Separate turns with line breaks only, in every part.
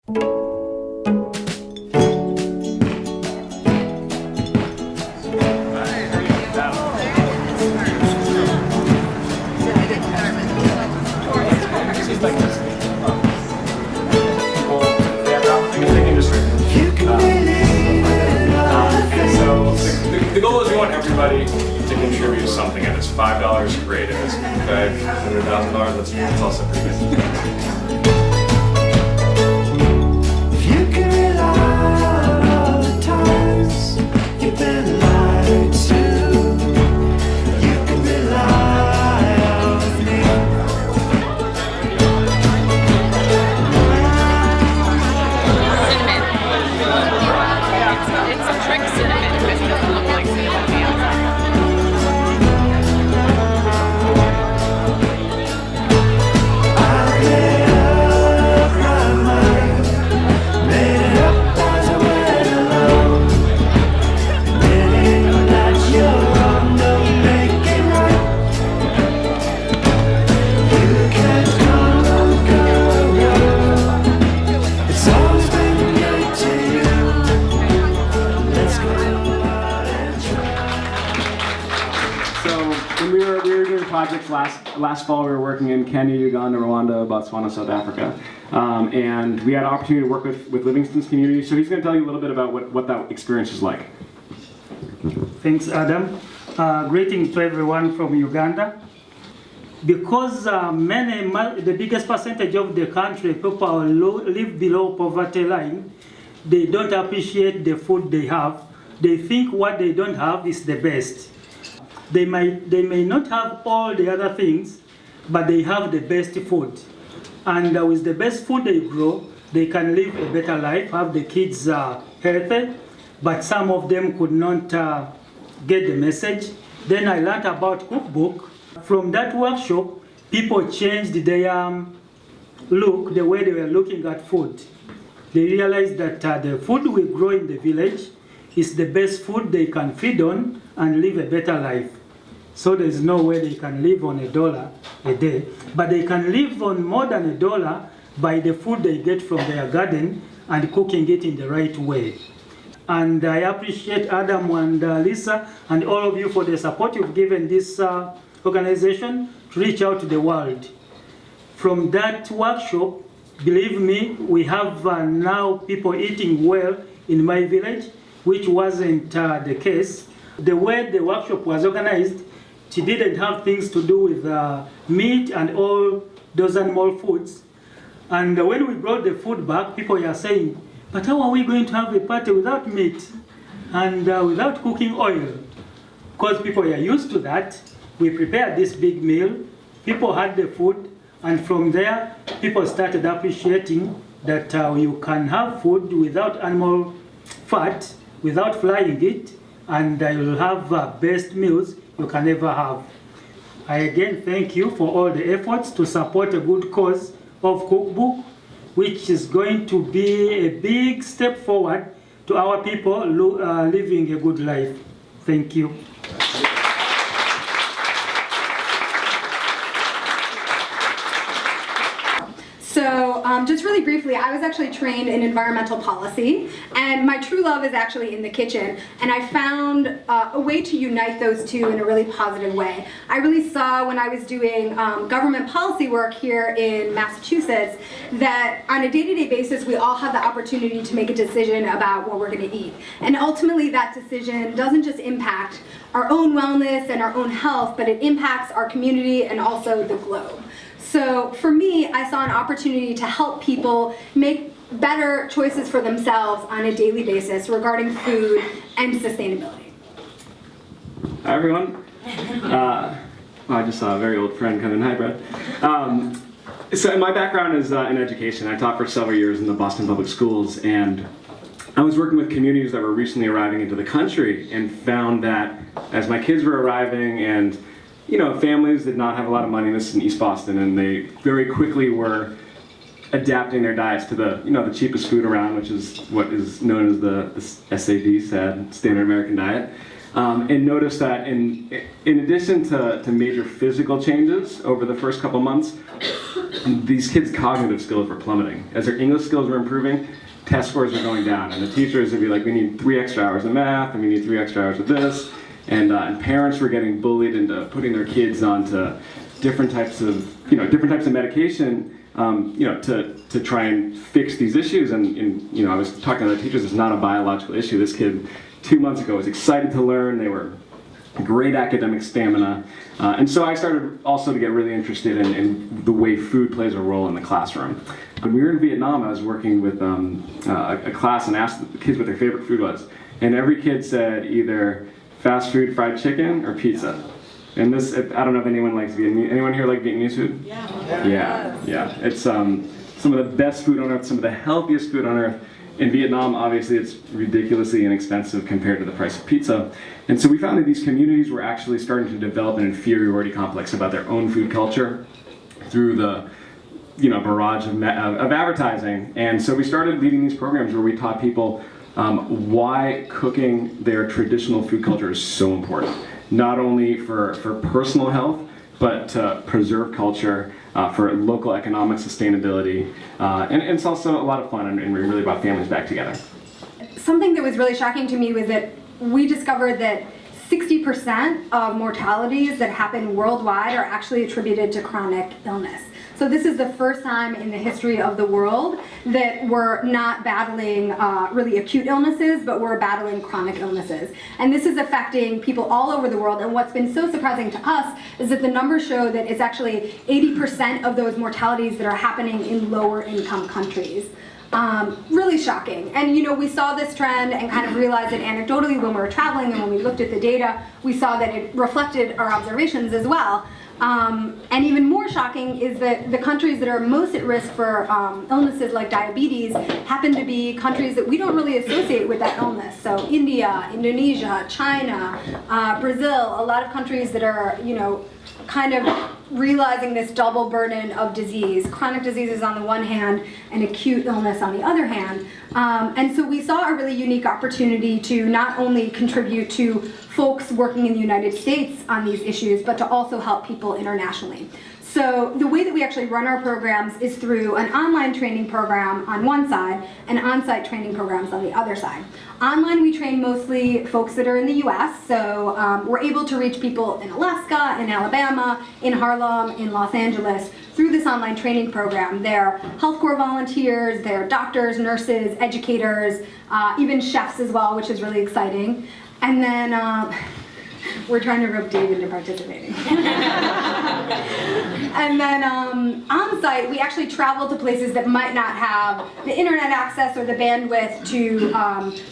The goal is we want everybody to contribute something, and it's $5, great. If it's $500,000, that's also pretty good.
You can rely on all the times you've been lied to. You can rely on me.
Cinnamon. It's a trick cinnamon because it doesn't look like cinnamon on the outside.
I've made up my mind, made it up as I went along, admitting that you're wrong, don't make it right. You can't come and go. It's always been good to you. Let's go out and try.
So when we were doing projects last fall, we were working in Kenya, Uganda, Rwanda, Botswana, South Africa, and we had an opportunity to work with Livingston's community. So he's going to tell you a little bit about what that experience is like.
Thanks, Adam. Greetings to everyone from Uganda. Because the biggest percentage of the country, people live below poverty line, they don't appreciate the food they have. They think what they don't have is the best. They may not have all the other things, but they have the best food. And with the best food they grow, they can live a better life, have the kids healthy, but some of them could not get the message. Then I learned about cookbook. From that workshop, people changed their look, the way they were looking at food. They realized that the food we grow in the village is the best food they can feed on and live a better life. So there's no way they can live on $1 a day, but they can live on more than $1 by the food they get from their garden and cooking it in the right way. And I appreciate Adam and Lisa and all of you for the support you've given this organization to reach out to the world. From that workshop, believe me, we have now people eating well in my village, which wasn't the case. The way the workshop was organized, she didn't have things to do with meat and all those animal foods. And when we brought the food back, people were saying, but how are we going to have a party without meat and without cooking oil? Because people are used to that. We prepared this big meal, people had the food, and from there, people started appreciating that you can have food without animal fat, without frying it, and you'll have best meals you can ever have. I again thank you for all the efforts to support a good cause of cookbook, which is going to be a big step forward to our people living a good life. Thank you.
So just really briefly, I was actually trained in environmental policy, and my true love is actually in the kitchen, and I found a way to unite those two in a really positive way. I really saw when I was doing government policy work here in Massachusetts that on a day-to-day basis we all have the opportunity to make a decision about what we're going to eat, and ultimately that decision doesn't just impact our own wellness and our own health, but it impacts our community and also the globe. So for me, I saw an opportunity to help people make better choices for themselves on a daily basis regarding food and sustainability.
Hi everyone. I just saw a very old friend come in. Hi, Brad. So my background is in education. I taught for several years in the Boston Public Schools, and I was working with communities that were recently arriving into the country and found that as my kids were arriving and families did not have a lot of money. This is in East Boston, and they very quickly were adapting their diets to the cheapest food around, which is what is known as the SAD, Standard American Diet. and noticed that in addition to major physical changes over the first couple months, these kids' cognitive skills were plummeting. As their English skills were improving, test scores were going down, and the teachers would be like, we need 3 extra hours of math, and we need 3 extra hours of this, and parents were getting bullied into putting their kids onto different types of medication, to try and fix these issues. And I was talking to the teachers, it's not a biological issue. This kid 2 months ago was excited to learn. They were great academic stamina. And so I started also to get really interested in the way food plays a role in the classroom. When we were in Vietnam, I was working with a class and asked the kids what their favorite food was. And every kid said either fast food, fried chicken, or pizza. And this, I don't know if anyone likes Vietnamese. Anyone here like Vietnamese food? Yeah. It's some of the best food on earth, some of the healthiest food on earth. In Vietnam, obviously, it's ridiculously inexpensive compared to the price of pizza. And so we found that these communities were actually starting to develop an inferiority complex about their own food culture through the barrage of advertising. And so we started leading these programs where we taught people why cooking their traditional food culture is so important. Not only for personal health, but to preserve culture, for local economic sustainability. And it's also a lot of fun, and we really brought families back together.
Something that was really shocking to me was that we discovered that 60% of mortalities that happen worldwide are actually attributed to chronic illness. So this is the first time in the history of the world that we're not battling really acute illnesses, but we're battling chronic illnesses. And this is affecting people all over the world. And what's been so surprising to us is that the numbers show that it's actually 80% of those mortalities that are happening in lower income countries. Really shocking. And we saw this trend and kind of realized it anecdotally when we were traveling, and when we looked at the data, we saw that it reflected our observations as well. And even more shocking is that the countries that are most at risk for illnesses like diabetes happen to be countries that we don't really associate with that illness. So India, Indonesia, China, Brazil, a lot of countries that are, kind of realizing this double burden of disease, chronic diseases on the one hand and acute illness on the other hand. And so we saw a really unique opportunity to not only contribute to folks working in the United States on these issues, but to also help people internationally. So the way that we actually run our programs is through an online training program on one side and on-site training programs on the other side. Online, we train mostly folks that are in the US, so we're able to reach people in Alaska, in Alabama, in Harlem, in Los Angeles through this online training program. They're health corps volunteers, they're doctors, nurses, educators, even chefs as well, which is really exciting. And then we're trying to rope Dave into participating. And then on site, we actually travel to places that might not have the internet access or the bandwidth to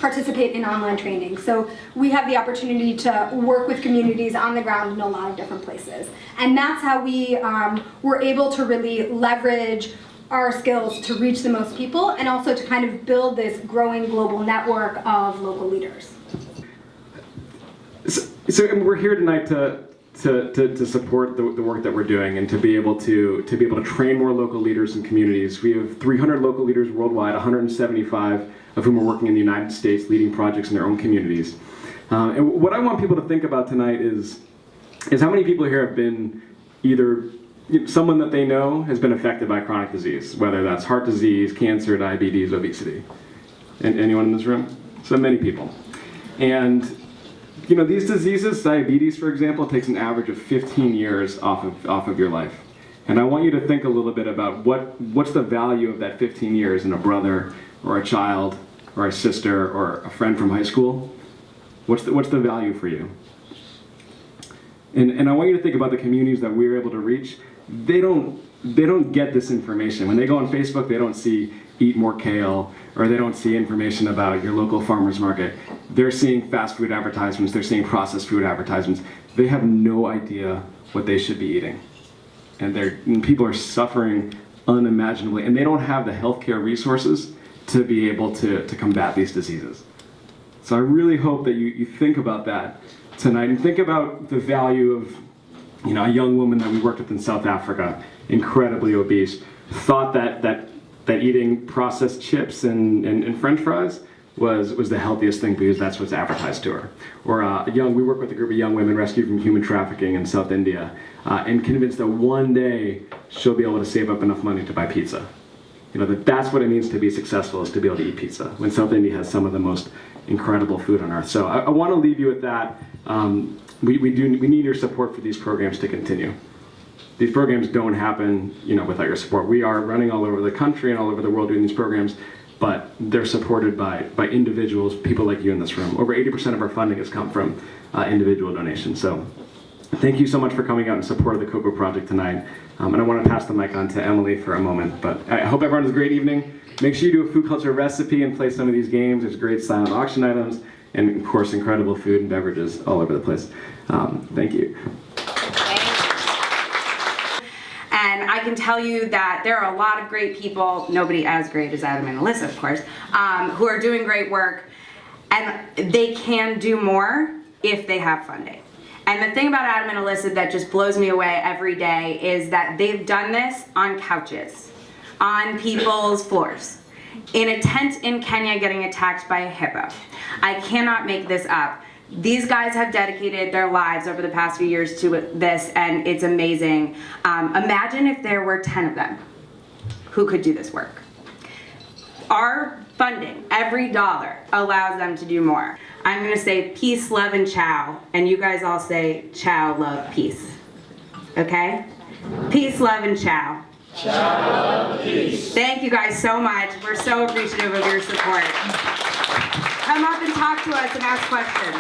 participate in online training. So we have the opportunity to work with communities on the ground in a lot of different places. And that's how we were able to really leverage our skills to reach the most people, and also to kind of build this growing global network of local leaders.
So we're here tonight to support the work that we're doing, and to be able to train more local leaders and communities. We have 300 local leaders worldwide, 175 of whom are working in the United States, leading projects in their own communities. And what I want people to think about tonight is how many people here have been either someone that they know has been affected by chronic disease, whether that's heart disease, cancer, diabetes, obesity. And anyone in this room? So many people. And these diseases, diabetes, for example, takes an average of 15 years off of your life. And I want you to think a little bit about what's the value of that 15 years in a brother or a child or a sister or a friend from high school. What's the value for you? And I want you to think about the communities that we're able to reach. They don't get this information. When they go on Facebook, they don't see eat more kale, or they don't see information about your local farmer's market. They're seeing fast food advertisements, they're seeing processed food advertisements. They have no idea what they should be eating. And people are suffering unimaginably, and they don't have the healthcare resources to be able to combat these diseases. So I really hope that you think about that tonight, and think about the value of a young woman that we worked with in South Africa, incredibly obese, thought that eating processed chips and French fries was the healthiest thing because that's what's advertised to her. Or we work with a group of young women rescued from human trafficking in South India and convinced that one day she'll be able to save up enough money to buy pizza. You know, that's what it means to be successful, is to be able to eat pizza, when South India has some of the most incredible food on earth. So I want to leave you with that. We need your support for these programs to continue. These programs don't happen, you know, without your support. We are running all over the country and all over the world doing these programs, but they're supported by individuals, people like you in this room. Over 80% of our funding has come from individual donations. So thank you so much for coming out in support of the Cocoa Project tonight. And I want to pass the mic on to Emily for a moment. But I hope everyone has a great evening. Make sure you do a food culture recipe and play some of these games. There's great silent auction items and, of course, incredible food and beverages all over the place. Thank you.
And I can tell you that there are a lot of great people, nobody as great as Adam and Alyssa, of course, who are doing great work, and they can do more if they have funding. And the thing about Adam and Alyssa that just blows me away every day is that they've done this on couches, on people's floors, in a tent in Kenya getting attacked by a hippo. I cannot make this up. These guys have dedicated their lives over the past few years to this, and it's amazing. Imagine if there were 10 of them who could do this work. Our funding, every dollar, allows them to do more. I'm gonna say peace, love, and chow, and you guys all say chow, love, peace. Okay? Peace, love, and chow. Chow, love, peace. Thank you guys so much. We're so appreciative of your support. Come up and talk to us and ask questions.